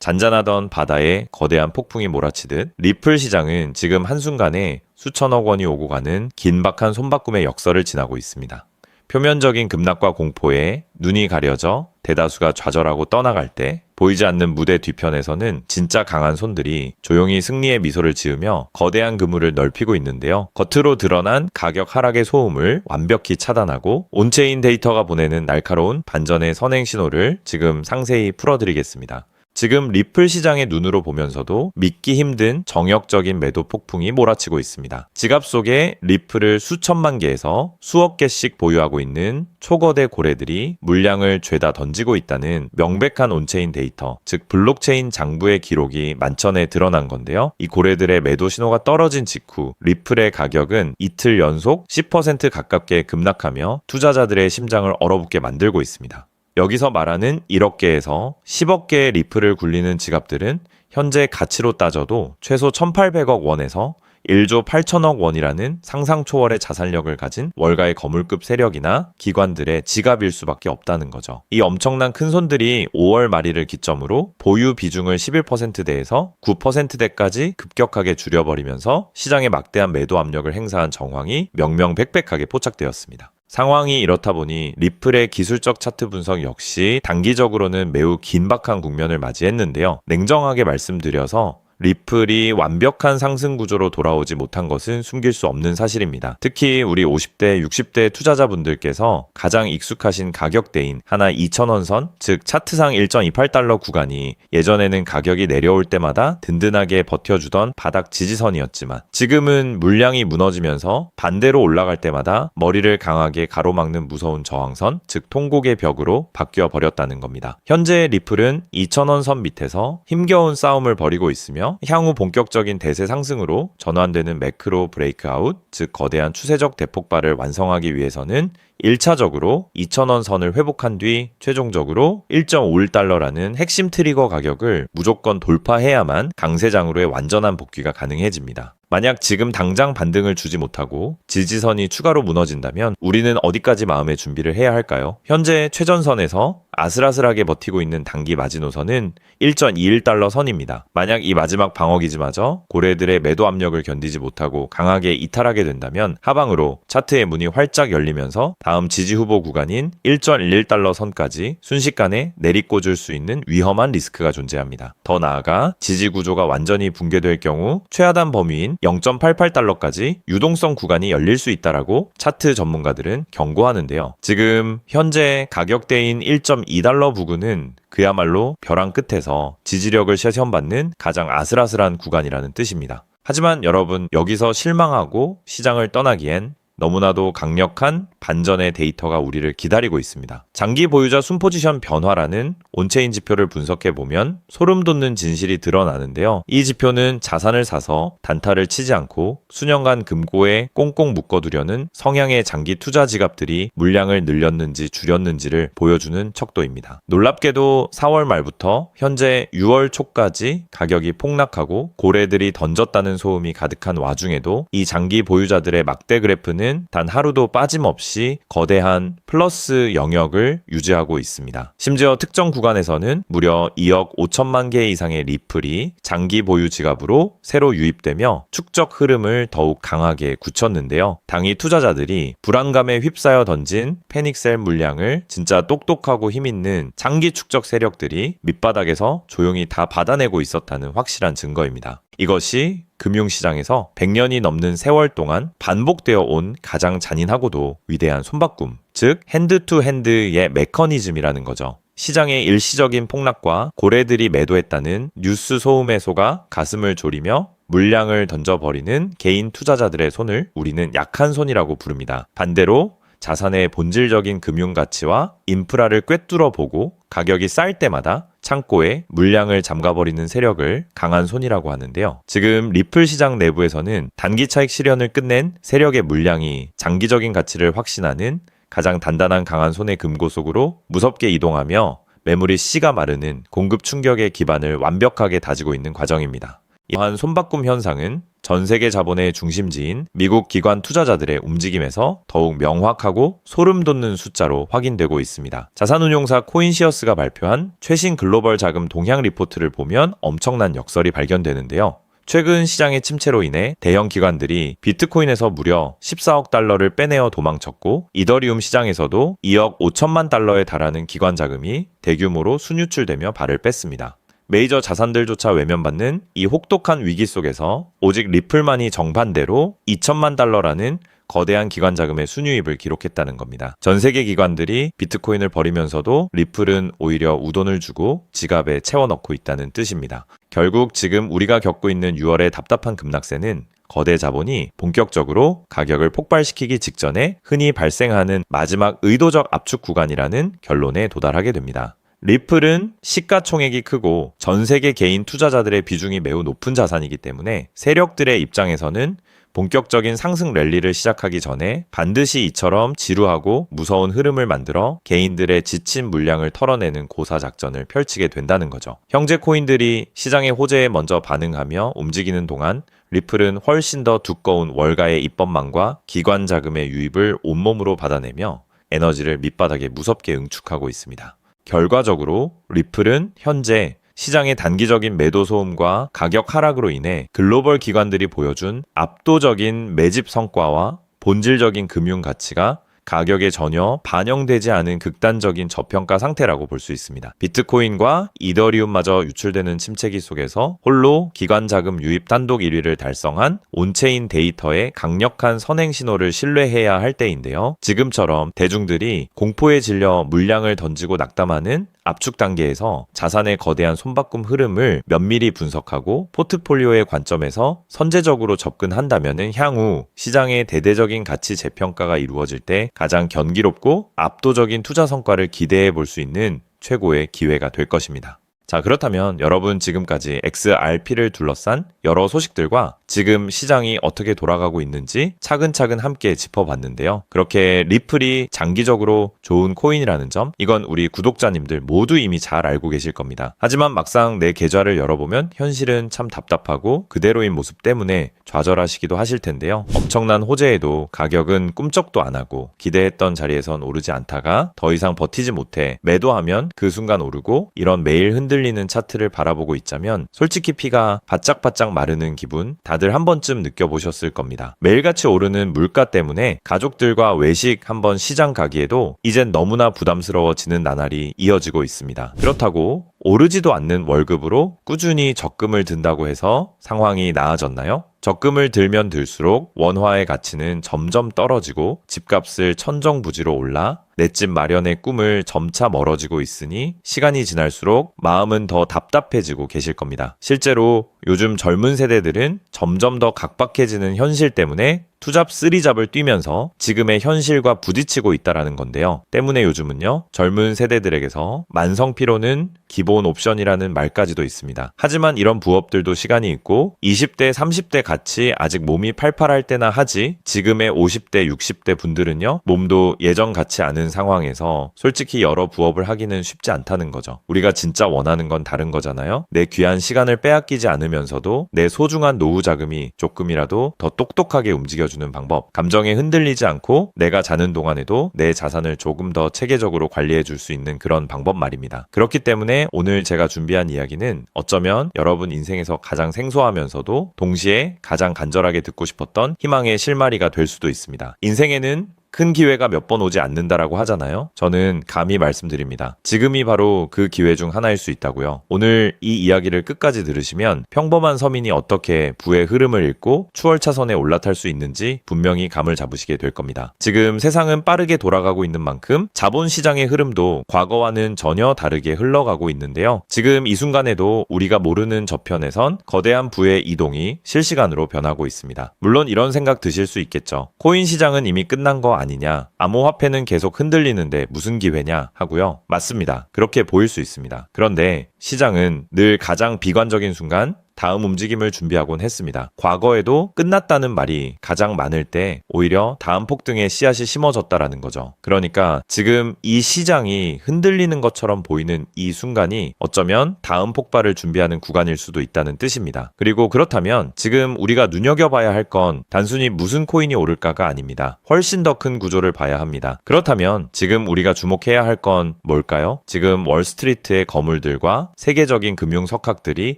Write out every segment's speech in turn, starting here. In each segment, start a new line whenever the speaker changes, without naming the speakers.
잔잔하던 바다에 거대한 폭풍이 몰아치듯 리플 시장은 지금 한순간에 수천억 원이 오고 가는 긴박한 손바꿈의 역설을 지나고 있습니다. 표면적인 급락과 공포에 눈이 가려져 대다수가 좌절하고 떠나갈 때 보이지 않는 무대 뒤편에서는 진짜 강한 손들이 조용히 승리의 미소를 지으며 거대한 그물을 넓히고 있는데요. 겉으로 드러난 가격 하락의 소음을 완벽히 차단하고 온체인 데이터가 보내는 날카로운 반전의 선행 신호를 지금 상세히 풀어드리겠습니다. 지금 리플 시장의 눈으로 보면서도 믿기 힘든 정역적인 매도 폭풍이 몰아치고 있습니다. 지갑 속에 리플을 수천만 개에서 수억 개씩 보유하고 있는 초거대 고래들이 물량을 죄다 던지고 있다는 명백한 온체인 데이터, 즉 블록체인 장부의 기록이 만천에 드러난 건데요. 이 고래들의 매도 신호가 떨어진 직후 리플의 가격은 이틀 연속 10% 가깝게 급락하며 투자자들의 심장을 얼어붙게 만들고 있습니다. 여기서 말하는 1억 개에서 10억 개의 리플을 굴리는 지갑들은 현재 가치로 따져도 최소 1,800억 원에서 1조 8천억 원이라는 상상 초월의 자산력을 가진 월가의 거물급 세력이나 기관들의 지갑일 수밖에 없다는 거죠. 이 엄청난 큰 손들이 5월 말일을 기점으로 보유 비중을 11%대에서 9%대까지 급격하게 줄여버리면서 시장에 막대한 매도 압력을 행사한 정황이 명명백백하게 포착되었습니다. 상황이 이렇다 보니 리플의 기술적 차트 분석 역시 단기적으로는 매우 긴박한 국면을 맞이했는데요. 냉정하게 말씀드려서 리플이 완벽한 상승 구조로 돌아오지 못한 것은 숨길 수 없는 사실입니다. 특히 우리 50대, 60대 투자자분들께서 가장 익숙하신 가격대인 하나 2,000원 선, 즉 차트상 1.28달러 구간이 예전에는 가격이 내려올 때마다 든든하게 버텨주던 바닥 지지선이었지만 지금은 물량이 무너지면서 반대로 올라갈 때마다 머리를 강하게 가로막는 무서운 저항선, 즉 통곡의 벽으로 바뀌어 버렸다는 겁니다. 현재 리플은 2,000원 선 밑에서 힘겨운 싸움을 벌이고 있으며 향후 본격적인 대세 상승으로 전환되는 매크로 브레이크아웃, 즉 거대한 추세적 대폭발을 완성하기 위해서는 1차적으로 2,000원 선을 회복한 뒤 최종적으로 1.51달러라는 핵심 트리거 가격을 무조건 돌파해야만 강세장으로의 완전한 복귀가 가능해집니다. 만약 지금 당장 반등을 주지 못하고 지지선이 추가로 무너진다면 우리는 어디까지 마음의 준비를 해야 할까요? 현재 최전선에서 아슬아슬하게 버티고 있는 단기 마지노선은 1.21달러 선입니다. 만약 이 마지막 방어기지마저 고래들의 매도 압력을 견디지 못하고 강하게 이탈하게 된다면 하방으로 차트의 문이 활짝 열리면서 다음 지지 후보 구간인 1.11달러 선까지 순식간에 내리꽂을 수 있는 위험한 리스크가 존재합니다. 더 나아가 지지 구조가 완전히 붕괴될 경우 최하단 범위인 0.88달러까지 유동성 구간이 열릴 수 있다라고 차트 전문가들은 경고하는데요. 지금 현재 가격대인 1.2달러 부근은 그야말로 벼랑 끝에서 지지력을 시험받는 가장 아슬아슬한 구간이라는 뜻입니다. 하지만 여러분, 여기서 실망하고 시장을 떠나기엔 너무나도 강력한 반전의 데이터가 우리를 기다리고 있습니다. 장기 보유자 순포지션 변화라는 온체인 지표를 분석해보면 소름 돋는 진실이 드러나는데요. 이 지표는 자산을 사서 단타를 치지 않고 수년간 금고에 꽁꽁 묶어두려는 성향의 장기 투자 지갑들이 물량을 늘렸는지 줄였는지를 보여주는 척도입니다. 놀랍게도 4월 말부터 현재 6월 초까지 가격이 폭락하고 고래들이 던졌다는 소음이 가득한 와중에도 이 장기 보유자들의 막대 그래프는 단 하루도 빠짐없이 거대한 플러스 영역을 유지하고 있습니다. 심지어 특정 구간에서는 무려 2억 5천만 개 이상의 리플이 장기 보유 지갑으로 새로 유입되며 축적 흐름을 더욱 강하게 굳혔는데요. 당이 투자자들이 불안감에 휩싸여 던진 패닉셀 물량을 진짜 똑똑하고 힘있는 장기 축적 세력들이 밑바닥에서 조용히 다 받아내고 있었다는 확실한 증거입니다. 이것이 금융시장에서 100년이 넘는 세월 동안 반복되어 온 가장 잔인하고도 위대한 손바꿈, 즉 핸드 투 핸드의 메커니즘이라는 거죠. 시장의 일시적인 폭락과 고래들이 매도했다는 뉴스 소음에 속아 가슴을 졸이며 물량을 던져버리는 개인 투자자들의 손을 우리는 약한 손이라고 부릅니다. 반대로 자산의 본질적인 금융 가치와 인프라를 꿰뚫어 보고 가격이 쌀 때마다 창고에 물량을 잠가버리는 세력을 강한 손이라고 하는데요. 지금 리플 시장 내부에서는 단기 차익 실현을 끝낸 세력의 물량이 장기적인 가치를 확신하는 가장 단단한 강한 손의 금고 속으로 무섭게 이동하며 매물이 씨가 마르는 공급 충격의 기반을 완벽하게 다지고 있는 과정입니다. 이러한 손바꿈 현상은 전 세계 자본의 중심지인 미국 기관 투자자들의 움직임에서 더욱 명확하고 소름 돋는 숫자로 확인되고 있습니다. 자산운용사 코인시어스가 발표한 최신 글로벌 자금 동향 리포트를 보면 엄청난 역설이 발견되는데요. 최근 시장의 침체로 인해 대형 기관들이 비트코인에서 무려 14억 달러를 빼내어 도망쳤고 이더리움 시장에서도 2억 5천만 달러에 달하는 기관 자금이 대규모로 순유출되며 발을 뺐습니다. 메이저 자산들조차 외면받는 이 혹독한 위기 속에서 오직 리플만이 정반대로 2천만 달러라는 거대한 기관 자금의 순유입을 기록했다는 겁니다. 전 세계 기관들이 비트코인을 버리면서도 리플은 오히려 우돈을 주고 지갑에 채워넣고 있다는 뜻입니다. 결국 지금 우리가 겪고 있는 6월의 답답한 급락세는 거대 자본이 본격적으로 가격을 폭발시키기 직전에 흔히 발생하는 마지막 의도적 압축 구간이라는 결론에 도달하게 됩니다. 리플은 시가총액이 크고 전 세계 개인 투자자들의 비중이 매우 높은 자산이기 때문에 세력들의 입장에서는 본격적인 상승 랠리를 시작하기 전에 반드시 이처럼 지루하고 무서운 흐름을 만들어 개인들의 지친 물량을 털어내는 고사작전을 펼치게 된다는 거죠. 형제 코인들이 시장의 호재에 먼저 반응하며 움직이는 동안 리플은 훨씬 더 두꺼운 월가의 입법망과 기관 자금의 유입을 온몸으로 받아내며 에너지를 밑바닥에 무섭게 응축하고 있습니다. 결과적으로 리플은 현재 시장의 단기적인 매도 소음과 가격 하락으로 인해 글로벌 기관들이 보여준 압도적인 매집 성과와 본질적인 금융 가치가 가격에 전혀 반영되지 않은 극단적인 저평가 상태라고 볼 수 있습니다. 비트코인과 이더리움마저 유출되는 침체기 속에서 홀로 기관 자금 유입 단독 1위를 달성한 온체인 데이터의 강력한 선행 신호를 신뢰해야 할 때인데요. 지금처럼 대중들이 공포에 질려 물량을 던지고 낙담하는 압축 단계에서 자산의 거대한 손바꿈 흐름을 면밀히 분석하고 포트폴리오의 관점에서 선제적으로 접근한다면 향후 시장의 대대적인 가치 재평가가 이루어질 때 가장 견기롭고 압도적인 투자 성과를 기대해 볼 수 있는 최고의 기회가 될 것입니다. 자, 그렇다면 여러분 지금까지 XRP를 둘러싼 여러 소식들과 지금 시장이 어떻게 돌아가고 있는지 차근차근 함께 짚어봤는데요. 그렇게 리플이 장기적으로 좋은 코인이라는 점, 이건 우리 구독자님들 모두 이미 잘 알고 계실 겁니다. 하지만 막상 내 계좌를 열어보면 현실은 참 답답하고 그대로인 모습 때문에 좌절하시기도 하실 텐데요. 엄청난 호재에도 가격은 꿈쩍도 안 하고 기대했던 자리에선 오르지 않다가 더 이상 버티지 못해 매도하면 그 순간 오르고, 이런 매일 흔들리는 차트를 바라보고 있자면 솔직히 피가 바짝바짝 마르는 기분 다들 한 번쯤 느껴보셨을 겁니다. 매일같이 오르는 물가 때문에 가족들과 외식 한번 시장 가기에도 이젠 너무나 부담스러워지는 나날이 이어지고 있습니다. 그렇다고 오르지도 않는 월급으로 꾸준히 적금을 든다고 해서 상황이 나아졌나요? 적금을 들면 들수록 원화의 가치는 점점 떨어지고 집값을 천정부지로 올라 내 집 마련의 꿈을 점차 멀어지고 있으니 시간이 지날수록 마음은 더 답답해지고 계실 겁니다. 실제로 요즘 젊은 세대들은 점점 더 각박해지는 현실 때문에 투잡 쓰리잡을 뛰면서 지금의 현실과 부딪히고 있다라는 건데요. 때문에 요즘은요, 젊은 세대들에게서 만성피로는 기본 옵션이라는 말까지도 있습니다. 하지만 이런 부업들도 시간이 있고 20대, 30대 같이 아직 몸이 팔팔할 때나 하지, 지금의 50대, 60대 분들은요, 몸도 예전 같지 않은 상황에서 솔직히 여러 부업을 하기는 쉽지 않다는 거죠. 우리가 진짜 원하는 건 다른 거잖아요. 내 귀한 시간을 빼앗기지 않으면서도 내 소중한 노후 자금이 조금이라도 더 똑똑하게 움직여주는 방법, 감정에 흔들리지 않고 내가 자는 동안에도 내 자산을 조금 더 체계적으로 관리해 줄 수 있는 그런 방법 말입니다. 그렇기 때문에 오늘 제가 준비한 이야기는 어쩌면 여러분 인생에서 가장 생소하면서도 동시에 가장 간절하게 듣고 싶었던 희망의 실마리가 될 수도 있습니다. 인생에는 큰 기회가 몇 번 오지 않는다라고 하잖아요. 저는 감히 말씀드립니다. 지금이 바로 그 기회 중 하나일 수 있다고요. 오늘 이 이야기를 끝까지 들으시면 평범한 서민이 어떻게 부의 흐름을 읽고 추월차선에 올라탈 수 있는지 분명히 감을 잡으시게 될 겁니다. 지금 세상은 빠르게 돌아가고 있는 만큼 자본시장의 흐름도 과거와는 전혀 다르게 흘러가고 있는데요. 지금 이 순간에도 우리가 모르는 저편에선 거대한 부의 이동이 실시간으로 변하고 있습니다. 물론 이런 생각 드실 수 있겠죠. 코인 시장은 이미 끝난 거 아니냐, 암호화폐는 계속 흔들리는데 무슨 기회냐 하고요. 맞습니다. 그렇게 보일 수 있습니다. 그런데 시장은 늘 가장 비관적인 순간 다음 움직임을 준비하곤 했습니다. 과거에도 끝났다는 말이 가장 많을 때 오히려 다음 폭등의 씨앗이 심어졌다라는 거죠. 그러니까 지금 이 시장이 흔들리는 것처럼 보이는 이 순간이 어쩌면 다음 폭발을 준비하는 구간일 수도 있다는 뜻입니다. 그리고 그렇다면 지금 우리가 눈여겨봐야 할 건 단순히 무슨 코인이 오를까가 아닙니다. 훨씬 더 큰 구조를 봐야 합니다. 그렇다면 지금 우리가 주목해야 할 건 뭘까요? 지금 월스트리트의 거물들과 세계적인 금융 석학들이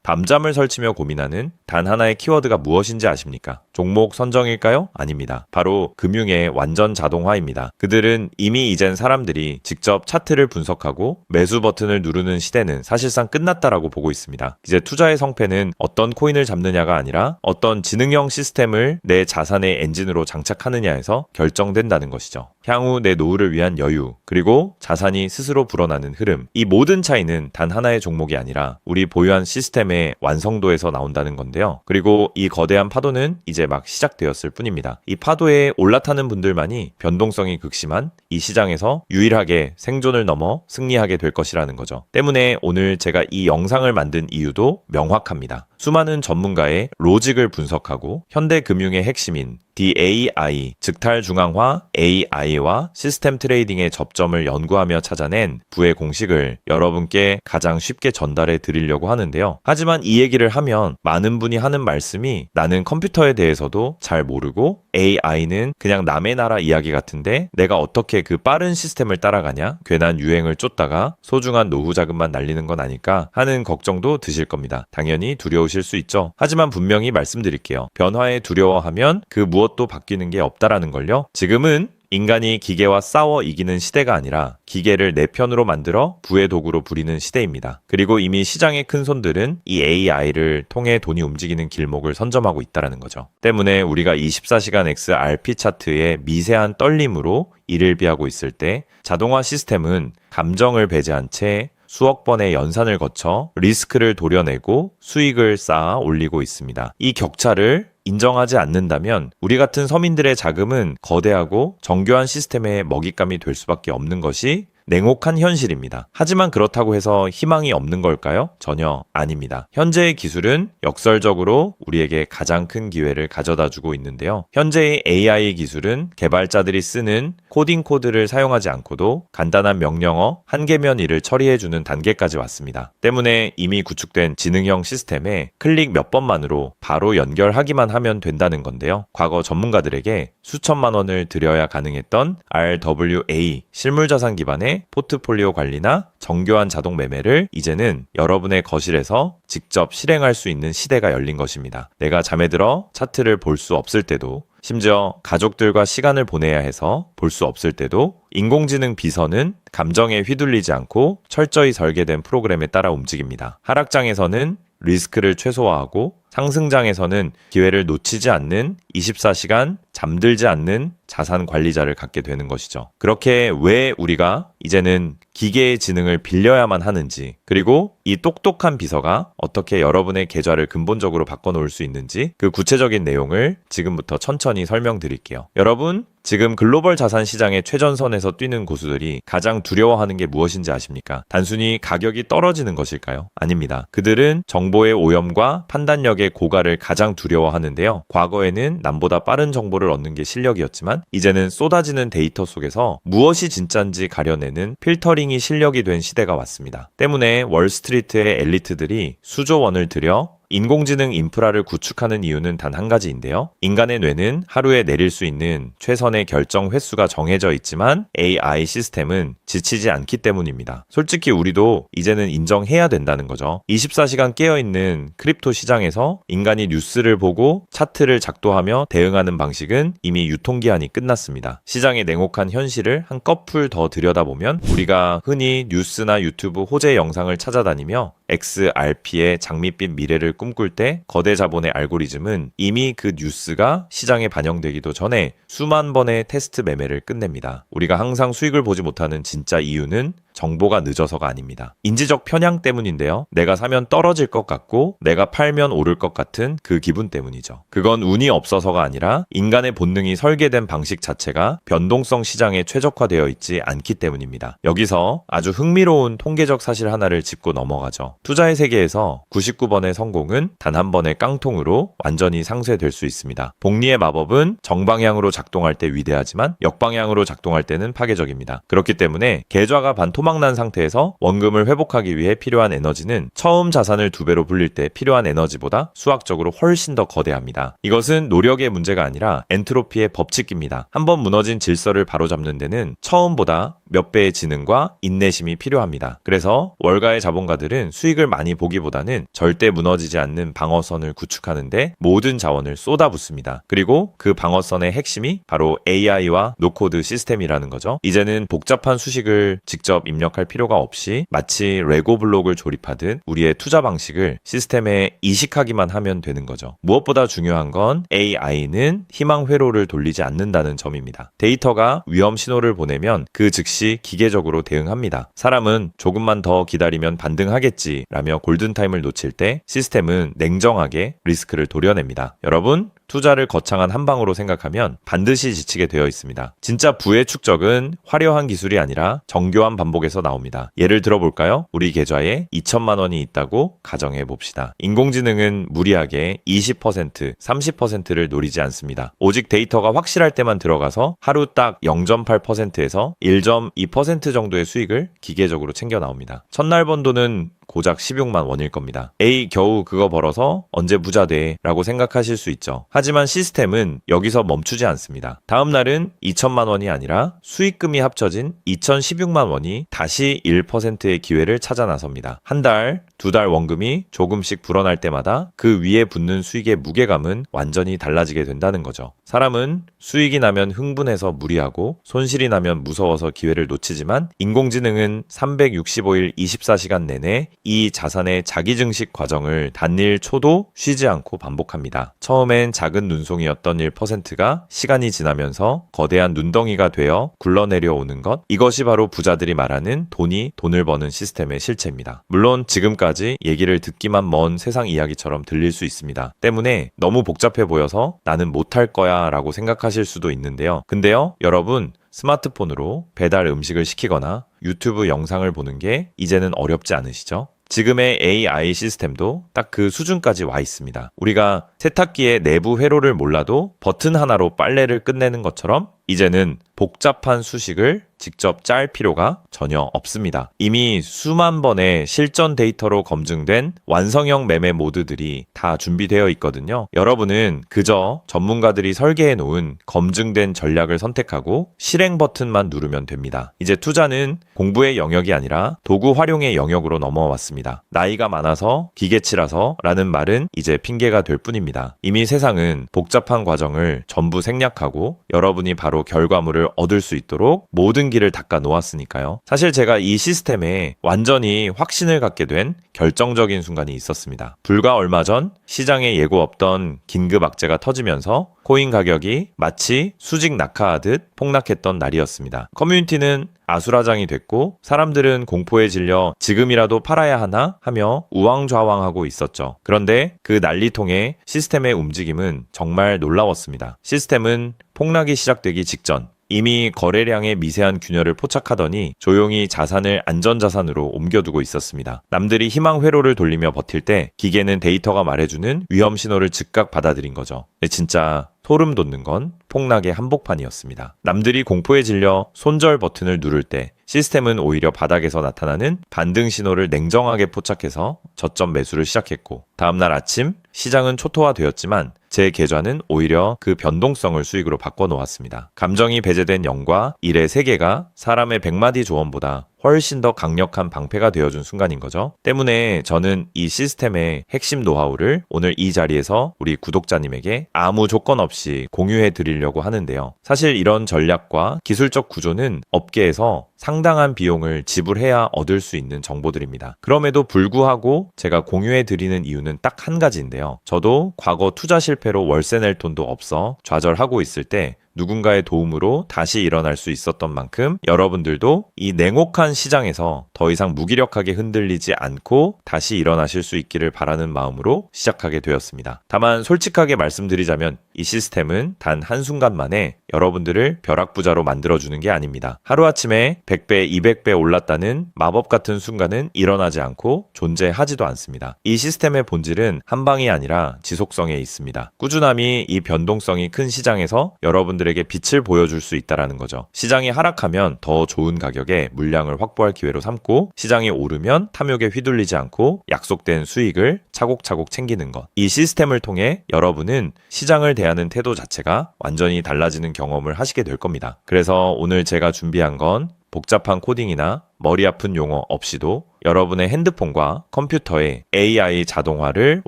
밤잠을 설치며 고민하는 단 하나의 키워드가 무엇인지 아십니까? 종목 선정일까요? 아닙니다. 바로 금융의 완전 자동화입니다. 그들은 이미 이젠 사람들이 직접 차트를 분석하고 매수 버튼을 누르는 시대는 사실상 끝났다라고 보고 있습니다. 이제 투자의 성패는 어떤 코인을 잡느냐가 아니라 어떤 지능형 시스템을 내 자산의 엔진으로 장착하느냐에서 결정된다는 것이죠. 향후 내 노후를 위한 여유, 그리고 자산이 스스로 불어나는 흐름, 이 모든 차이는 단 하나의 종목이 아니라 우리 보유한 시스템의 완성도에서 나온다는 건데요. 그리고 이 거대한 파도는 이제 막 시작되었을 뿐입니다. 이 파도에 올라타는 분들만이 변동성이 극심한 이 시장에서 유일하게 생존을 넘어 승리하게 될 것이라는 거죠. 때문에 오늘 제가 이 영상을 만든 이유도 명확합니다. 수많은 전문가의 로직을 분석하고 현대 금융의 핵심인 DAI, 즉 탈중앙화 AI와 시스템 트레이딩의 접점을 연구하며 찾아낸 부의 공식을 여러분께 가장 쉽게 전달해 드리려고 하는데요. 하지만 이 얘기를 하면 많은 분이 하는 말씀이 나는 컴퓨터에 대해서도 잘 모르고 AI는 그냥 남의 나라 이야기 같은데 내가 어떻게 그 빠른 시스템을 따라가냐? 괜한 유행을 쫓다가 소중한 노후 자금만 날리는 건 아닐까 하는 걱정도 드실 겁니다. 당연히 두려우실 수 있죠. 하지만 분명히 말씀드릴게요. 변화에 두려워하면 그 무엇도 바뀌는 게 없다라는 걸요. 지금은 인간이 기계와 싸워 이기는 시대가 아니라 기계를 내 편으로 만들어 부의 도구로 부리는 시대입니다. 그리고 이미 시장의 큰 손들은 이 AI를 통해 돈이 움직이는 길목을 선점하고 있다는 거죠. 때문에 우리가 24시간 XRP 차트의 미세한 떨림으로 이를 비하고 있을 때 자동화 시스템은 감정을 배제한 채 수억 번의 연산을 거쳐 리스크를 도려내고 수익을 쌓아 올리고 있습니다. 이 격차를 인정하지 않는다면 우리 같은 서민들의 자금은 거대하고 정교한 시스템의 먹잇감이 될 수밖에 없는 것이 냉혹한 현실입니다. 하지만 그렇다고 해서 희망이 없는 걸까요? 전혀 아닙니다. 현재의 기술은 역설적으로 우리에게 가장 큰 기회를 가져다주고 있는데요. 현재의 AI 기술은 개발자들이 쓰는 코딩 코드를 사용하지 않고도 간단한 명령어 한 개면 일을 처리해주는 단계까지 왔습니다. 때문에 이미 구축된 지능형 시스템에 클릭 몇 번만으로 바로 연결하기만 하면 된다는 건데요. 과거 전문가들에게 수천만 원을 들여야 가능했던 RWA 실물자산 기반의 포트폴리오 관리나 정교한 자동 매매를 이제는 여러분의 거실에서 직접 실행할 수 있는 시대가 열린 것입니다. 내가 잠에 들어 차트를 볼 수 없을 때도, 심지어 가족들과 시간을 보내야 해서 볼 수 없을 때도 인공지능 비서는 감정에 휘둘리지 않고 철저히 설계된 프로그램에 따라 움직입니다. 하락장에서는 리스크를 최소화하고 상승장에서는 기회를 놓치지 않는 24시간 잠들지 않는 자산 관리자를 갖게 되는 것이죠. 그렇게 왜 우리가 이제는 기계의 지능을 빌려야만 하는지, 그리고 이 똑똑한 비서가 어떻게 여러분의 계좌를 근본적으로 바꿔놓을 수 있는지 그 구체적인 내용을 지금부터 천천히 설명드릴게요. 여러분, 지금 글로벌 자산 시장의 최전선에서 뛰는 고수들이 가장 두려워하는 게 무엇인지 아십니까? 단순히 가격이 떨어지는 것일까요? 아닙니다. 그들은 정보의 오염과 판단력의 고갈을 가장 두려워하는데요. 과거에는 남보다 빠른 정보를 얻는 게 실력이었지만 이제는 쏟아지는 데이터 속에서 무엇이 진짜인지 가려내는 필터링이 실력이 된 시대가 왔습니다. 때문에 월스트리트의 엘리트들이 수조 원을 들여 인공지능 인프라를 구축하는 이유는 단 한 가지인데요. 인간의 뇌는 하루에 내릴 수 있는 최선의 결정 횟수가 정해져 있지만 AI 시스템은 지치지 않기 때문입니다. 솔직히 우리도 이제는 인정해야 된다는 거죠. 24시간 깨어있는 크립토 시장에서 인간이 뉴스를 보고 차트를 작도하며 대응하는 방식은 이미 유통기한이 끝났습니다. 시장의 냉혹한 현실을 한꺼풀 더 들여다보면 우리가 흔히 뉴스나 유튜브 호재 영상을 찾아다니며 XRP의 장밋빛 미래를 꿈꿀 때 거대 자본의 알고리즘은 이미 그 뉴스가 시장에 반영되기도 전에 수만 번의 테스트 매매를 끝냅니다. 우리가 항상 수익을 보지 못하는 진짜 이유는 정보가 늦어서가 아닙니다. 인지적 편향 때문인데요. 내가 사면 떨어질 것 같고 내가 팔면 오를 것 같은 그 기분 때문이죠. 그건 운이 없어서가 아니라 인간의 본능이 설계된 방식 자체가 변동성 시장에 최적화되어 있지 않기 때문입니다. 여기서 아주 흥미로운 통계적 사실 하나를 짚고 넘어가죠. 투자의 세계에서 99번의 성공은 단 한 번의 깡통으로 완전히 상쇄될 수 있습니다. 복리의 마법은 정방향으로 작동할 때 위대하지만 역방향으로 작동할 때는 파괴적입니다. 그렇기 때문에 계좌가 반토막난 상태에서 원금을 회복하기 위해 필요한 에너지는 처음 자산을 2배로 불릴 때 필요한 에너지보다 수학적으로 훨씬 더 거대합니다. 이것은 노력의 문제가 아니라 엔트로피의 법칙입니다. 한번 무너진 질서를 바로잡는 데는 처음보다 몇 배의 지능과 인내심이 필요합니다. 그래서 월가의 자본가들은 수익을 많이 보기보다는 절대 무너지지 않는 방어선을 구축하는데 모든 자원을 쏟아붓습니다. 그리고 그 방어선의 핵심이 바로 AI와 노코드 시스템이라는 거죠. 이제는 복잡한 수식을 직접 입력할 필요가 없이 마치 레고 블록을 조립하듯 우리의 투자 방식을 시스템에 이식하기만 하면 되는 거죠. 무엇보다 중요한 건 AI는 희망 회로를 돌리지 않는다는 점입니다. 데이터가 위험 신호를 보내면 그 즉시 기계적으로 대응합니다. 사람은 조금만 더 기다리면 반등하겠지 라며 골든타임을 놓칠 때 시스템은 냉정하게 리스크를 도려냅니다. 여러분, 투자를 거창한 한 방으로 생각하면 반드시 지치게 되어 있습니다. 진짜 부의 축적은 화려한 기술이 아니라 정교한 반복에서 나옵니다. 예를 들어볼까요? 우리 계좌에 2천만 원이 있다고 가정해 봅시다. 인공지능은 무리하게 20%, 30%를 노리지 않습니다. 오직 데이터가 확실할 때만 들어가서 하루 딱 0.8%에서 1.2% 정도의 수익을 기계적으로 챙겨 나옵니다. 첫날 번 돈은 고작 16만 원일 겁니다. 에이, 겨우 그거 벌어서 언제 부자 돼? 라고 생각하실 수 있죠. 하지만 시스템은 여기서 멈추지 않습니다. 다음 날은 2천만 원이 아니라 수익금이 합쳐진 2,016만 원이 다시 1%의 기회를 찾아 나섭니다. 한 달, 2달 원금이 조금씩 불어날 때마다 그 위에 붙는 수익의 무게감은 완전히 달라지게 된다는 거죠. 사람은 수익이 나면 흥분해서 무리하고 손실이 나면 무서워서 기회를 놓치지만 인공지능은 365일 24시간 내내 이 자산의 자기증식 과정을 단일 초도 쉬지 않고 반복합니다. 처음엔 작은 눈송이였던 1%가 시간이 지나면서 거대한 눈덩이가 되어 굴러내려오는 것, 이것이 바로 부자들이 말하는 돈이 돈을 버는 시스템의 실체입니다. 물론 지금까지 얘기를 듣기만 먼 세상 이야기처럼 들릴 수 있습니다. 때문에 너무 복잡해 보여서 나는 못할 거야 라고 생각하실 수도 있는데요. 근데요, 여러분, 스마트폰으로 배달 음식을 시키거나 유튜브 영상을 보는 게 이제는 어렵지 않으시죠? 지금의 AI 시스템도 딱 그 수준까지 와 있습니다. 우리가 세탁기의 내부 회로를 몰라도 버튼 하나로 빨래를 끝내는 것처럼 이제는 복잡한 수식을 직접 짤 필요가 전혀 없습니다. 이미 수만 번의 실전 데이터로 검증된 완성형 매매 모드들이 다 준비되어 있거든요. 여러분은 그저 전문가들이 설계해 놓은 검증된 전략을 선택하고 실행 버튼만 누르면 됩니다. 이제 투자는 공부의 영역이 아니라 도구 활용의 영역으로 넘어왔습니다. 나이가 많아서 기계치라서 라는 말은 이제 핑계가 될 뿐입니다. 이미 세상은 복잡한 과정을 전부 생략하고 여러분이 바로 결과물을 얻을 수 있도록 모든 길을 닦아 놓았으니까요. 사실 제가 이 시스템에 완전히 확신을 갖게 된 결정적인 순간이 있었습니다. 불과 얼마 전 시장에 예고 없던 긴급 악재가 터지면서 코인 가격이 마치 수직 낙하하듯 폭락했던 날이었습니다. 커뮤니티는 아수라장이 됐고 사람들은 공포에 질려 지금이라도 팔아야 하나 하며 우왕좌왕하고 있었죠. 그런데 그 난리통의 시스템의 움직임은 정말 놀라웠습니다. 시스템은 폭락이 시작되기 직전 이미 거래량의 미세한 균열을 포착하더니 조용히 자산을 안전자산으로 옮겨두고 있었습니다. 남들이 희망 회로를 돌리며 버틸 때 기계는 데이터가 말해주는 위험 신호를 즉각 받아들인 거죠. 진짜 소름 돋는 건 폭락의 한복판이었습니다. 남들이 공포에 질려 손절 버튼을 누를 때 시스템은 오히려 바닥에서 나타나는 반등 신호를 냉정하게 포착해서 저점 매수를 시작했고 다음날 아침 시장은 초토화되었지만 제 계좌는 오히려 그 변동성을 수익으로 바꿔놓았습니다. 감정이 배제된 0과 1의 세계가 사람의 100마디 조언보다 훨씬 더 강력한 방패가 되어준 순간인 거죠. 때문에 저는 이 시스템의 핵심 노하우를 오늘 이 자리에서 우리 구독자님에게 아무 조건 없이 공유해 드리려고 하는데요. 사실 이런 전략과 기술적 구조는 업계에서 상당한 비용을 지불해야 얻을 수 있는 정보들입니다. 그럼에도 불구하고 제가 공유해 드리는 이유는 딱 한 가지인데요. 저도 과거 투자 실패로 월세 낼 돈도 없어 좌절하고 있을 때 누군가의 도움으로 다시 일어날 수 있었던 만큼 여러분들도 이 냉혹한 시장에서 더 이상 무기력하게 흔들리지 않고 다시 일어나실 수 있기를 바라는 마음으로 시작하게 되었습니다. 다만 솔직하게 말씀드리자면 이 시스템은 단 한순간 만에 여러분들을 벼락부자로 만들어주는 게 아닙니다. 하루아침에 100배, 200배 올랐다는 마법 같은 순간은 일어나지 않고 존재하지도 않습니다. 이 시스템의 본질은 한 방이 아니라 지속성에 있습니다. 꾸준함이 이 변동성이 큰 시장에서 여러분들에게 빛을 보여줄 수 있다는 거죠. 시장이 하락하면 더 좋은 가격에 물량을 확보할 기회로 삼고 시장이 오르면 탐욕에 휘둘리지 않고 약속된 수익을 차곡차곡 챙기는 것. 이 시스템을 통해 여러분은 시장을 대하는 태도 자체가 완전히 달라지는 경험을 하시게 될 겁니다. 그래서 오늘 제가 준비한 건 복잡한 코딩이나 머리 아픈 용어 없이도 여러분의 핸드폰과 컴퓨터에 AI 자동화를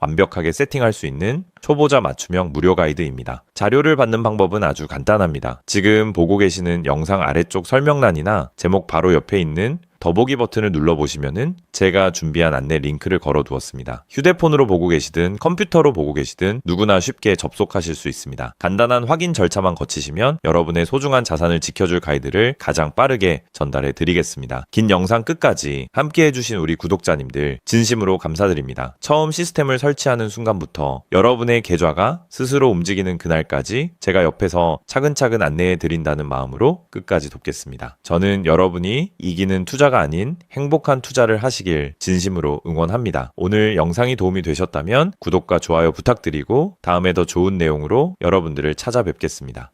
완벽하게 세팅할 수 있는 초보자 맞춤형 무료 가이드입니다. 자료를 받는 방법은 아주 간단합니다. 지금 보고 계시는 영상 아래쪽 설명란이나 제목 바로 옆에 있는 더보기 버튼을 눌러보시면은 제가 준비한 안내 링크를 걸어 두었습니다. 휴대폰으로 보고 계시든 컴퓨터로 보고 계시든 누구나 쉽게 접속하실 수 있습니다. 간단한 확인 절차만 거치시면 여러분의 소중한 자산을 지켜줄 가이드를 가장 빠르게 전달해 드리겠습니다. 긴 영상 끝까지 함께 해주신 우리 구독자님들 진심으로 감사드립니다. 처음 시스템을 설치하는 순간부터 여러분의 계좌가 스스로 움직이는 그날까지 제가 옆에서 차근차근 안내해 드린다는 마음으로 끝까지 돕겠습니다. 저는 여러분이 이기는 투자가 아닌 행복한 투자를 하시길 진심으로 응원합니다. 오늘 영상이 도움이 되셨다면 구독과 좋아요 부탁드리고 다음에 더 좋은 내용으로 여러분들을 찾아뵙겠습니다.